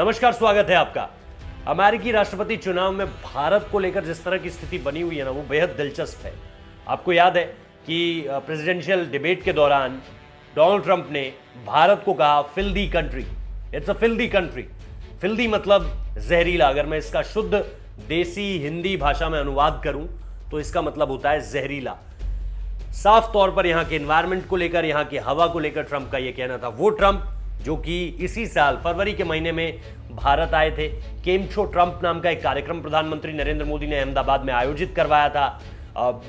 नमस्कार, स्वागत है आपका। अमेरिकी राष्ट्रपति चुनाव में भारत को लेकर जिस तरह की स्थिति बनी हुई है ना, वो बेहद दिलचस्प है। आपको याद है कि प्रेसिडेंशियल डिबेट के दौरान डोनाल्ड ट्रंप ने भारत को कहा filthy country, it's a filthy country. Filthy मतलब जहरीला। अगर मैं इसका शुद्ध देसी हिंदी भाषा में अनुवाद करूं तो इसका मतलब होता है जहरीला। साफ तौर पर यहां के एनवायरमेंट को लेकर, यहां की हवा को लेकर ट्रंप का यह कहना था। वो ट्रंप जो कि इसी साल फरवरी के महीने में भारत आए थे। केमशो ट्रंप नाम का एक कार्यक्रम प्रधानमंत्री नरेंद्र मोदी ने अहमदाबाद में आयोजित करवाया था।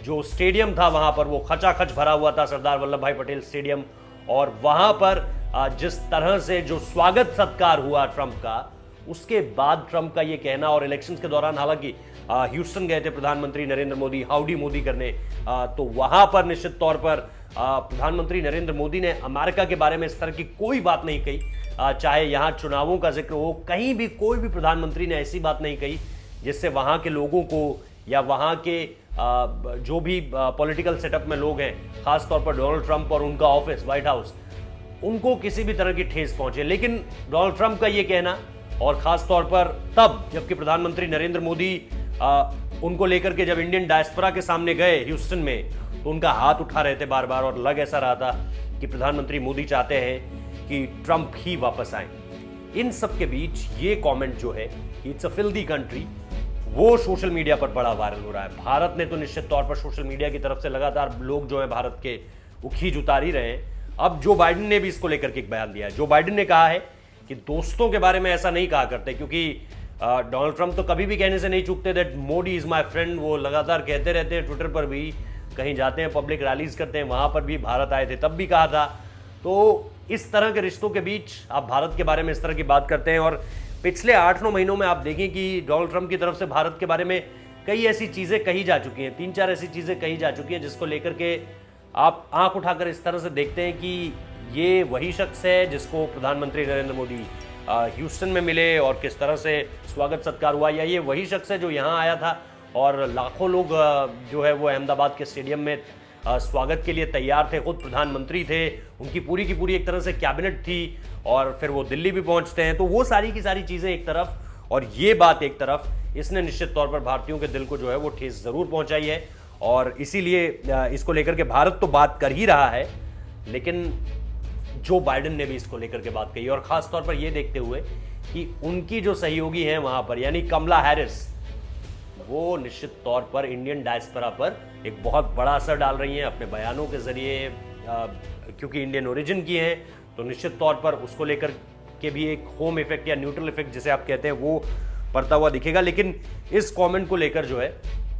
जो स्टेडियम था वहां पर वो खचाखच भरा हुआ था, सरदार वल्लभ भाई पटेल स्टेडियम। और वहां पर जिस तरह से जो स्वागत सत्कार हुआ ट्रंप का, उसके बाद ट्रंप का ये कहना, और इलेक्शंस के दौरान हालांकि ह्यूस्टन गए थे प्रधानमंत्री नरेंद्र मोदी हाउडी मोदी करने, तो वहां पर निश्चित तौर पर प्रधानमंत्री नरेंद्र मोदी ने अमेरिका के बारे में इस तरह की कोई बात नहीं कही। चाहे यहां चुनावों का जिक्र हो, कहीं भी कोई भी प्रधानमंत्री ने ऐसी बात नहीं कही जिससे वहां के लोगों को या वहां के जो भी पॉलिटिकल सेटअप में लोग हैं, खासतौर पर डोनाल्ड ट्रंप और उनका ऑफिस व्हाइट हाउस, उनको किसी भी तरह की ठेस पहुंचे। लेकिन डोनाल्ड ट्रंप का यह कहना, और खासतौर पर तब जबकि प्रधानमंत्री नरेंद्र मोदी उनको लेकर के जब इंडियन डायस्पोरा के सामने गए ह्यूस्टन में, तो उनका हाथ उठा रहे थे बार बार, और लग ऐसा रहा था कि प्रधानमंत्री मोदी चाहते हैं कि ट्रंप ही वापस आए। इन सब के बीच ये कमेंट जो है कि इट्स अ फिल्दी कंट्री, वो सोशल मीडिया पर बड़ा वायरल हो रहा है। भारत ने तो निश्चित तौर पर सोशल मीडिया की तरफ से लगातार लोग जो है भारत के वो खींच उतार ही रहे हैं। अब जो बाइडेन ने भी इसको लेकर के एक बयान दिया है। जो बाइडेन ने कहा है कि दोस्तों के बारे में ऐसा नहीं कहा करते, क्योंकि डोनाल्ड ट्रंप तो कभी भी कहने से नहीं चूकते that Modi is my friend. वो लगातार कहते रहते हैं ट्विटर पर भी, कहीं जाते हैं पब्लिक रैलीज करते हैं, वहां पर भी भारत आए थे तब भी कहा था। तो इस तरह के रिश्तों के बीच आप भारत के बारे में इस तरह की बात करते हैं। और पिछले 8-9 महीनों में आप देखें कि डोनाल्ड ट्रंप की तरफ से भारत के बारे में कई ऐसी चीजें कही जा चुकी हैं, 3-4 ऐसी चीजें कही जा चुकी हैं जिसको लेकर के आप आंख उठाकर इस तरह से देखते हैं कि ये वही शख्स है जिसको प्रधानमंत्री नरेंद्र मोदी ह्यूस्टन में मिले और किस तरह से स्वागत सत्कार हुआ, या ये वही शख्स है जो यहाँ आया था और लाखों लोग जो है वो अहमदाबाद के स्टेडियम में स्वागत के लिए तैयार थे। खुद प्रधानमंत्री थे, उनकी पूरी की पूरी एक तरह से कैबिनेट थी, और फिर वो दिल्ली भी पहुंचते हैं। तो वो सारी की सारी चीज़ें एक तरफ और ये बात एक तरफ, इसने निश्चित तौर पर भारतीयों के दिल को जो है वो ठेस ज़रूर पहुंचाई है। और इसीलिए इसको लेकर के भारत तो बात कर ही रहा है, लेकिन जो बाइडेन ने भी इसको लेकर के बात कही, और ख़ास तौर पर ये देखते हुए कि उनकी जो सहयोगी हैं वहाँ पर, यानी कमला हैरिस, वो निश्चित तौर पर इंडियन डायस्पोरा पर एक बहुत बड़ा असर डाल रही हैं अपने बयानों के जरिए। क्योंकि इंडियन ओरिजिन की हैं तो निश्चित तौर पर उसको लेकर के भी एक होम इफेक्ट या न्यूट्रल इफेक्ट जिसे आप कहते हैं वो पड़ता हुआ दिखेगा। लेकिन इस कमेंट को लेकर जो है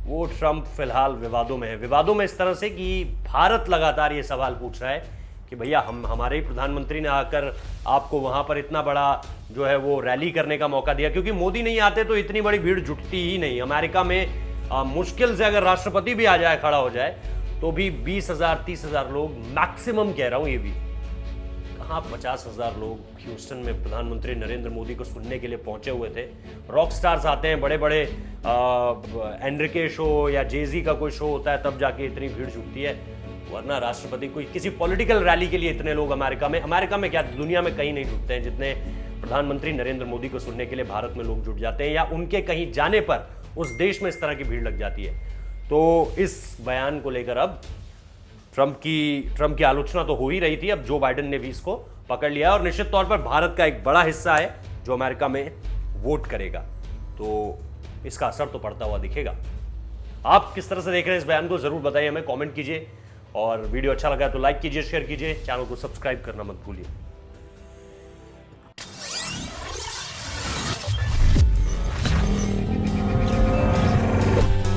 वो ट्रंप फिलहाल विवादों में है। विवादों में इस तरह से कि भारत लगातार ये सवाल पूछ रहा है कि भैया हमारे ही प्रधानमंत्री ने आकर आपको वहां पर इतना बड़ा जो है वो रैली करने का मौका दिया, क्योंकि मोदी नहीं आते तो इतनी बड़ी भीड़ जुटती ही नहीं। अमेरिका में मुश्किल से अगर राष्ट्रपति भी आ जाए, खड़ा हो जाए, तो भी 20,000-30,000 लोग मैक्सिमम कह रहा हूं, ये भी कहाँ 50,000 लोग ह्यूस्टन में प्रधानमंत्री नरेंद्र मोदी को सुनने के लिए पहुंचे हुए थे। रॉक स्टार्स आते हैं, बड़े बड़े एनरिके शो या जेजी का कोई शो होता है, तब जाके इतनी भीड़ जुटती है, वरना राष्ट्रपति कोई किसी पॉलिटिकल रैली के लिए इतने लोग अमेरिका में क्या दुनिया में कहीं नहीं जुटते हैं जितने प्रधानमंत्री नरेंद्र मोदी को सुनने के लिए भारत में लोग जुट जाते हैं, या उनके कहीं जाने पर उस देश में इस तरह की भीड़ लग जाती है। तो इस बयान को लेकर अब ट्रंप की आलोचना तो हो ही रही थी, अब जो बाइडेन ने भी इसको पकड़ लिया, और निश्चित तौर पर भारत का एक बड़ा हिस्सा है जो अमेरिका में वोट करेगा, तो इसका असर तो पड़ता हुआ दिखेगा। आप किस तरह से देख रहे हैं इस बयान को, जरूर बताइए, हमें कमेंट कीजिए, और वीडियो अच्छा लगा तो लाइक कीजिए, शेयर कीजिए, चैनल को सब्सक्राइब करना मत भूलिए।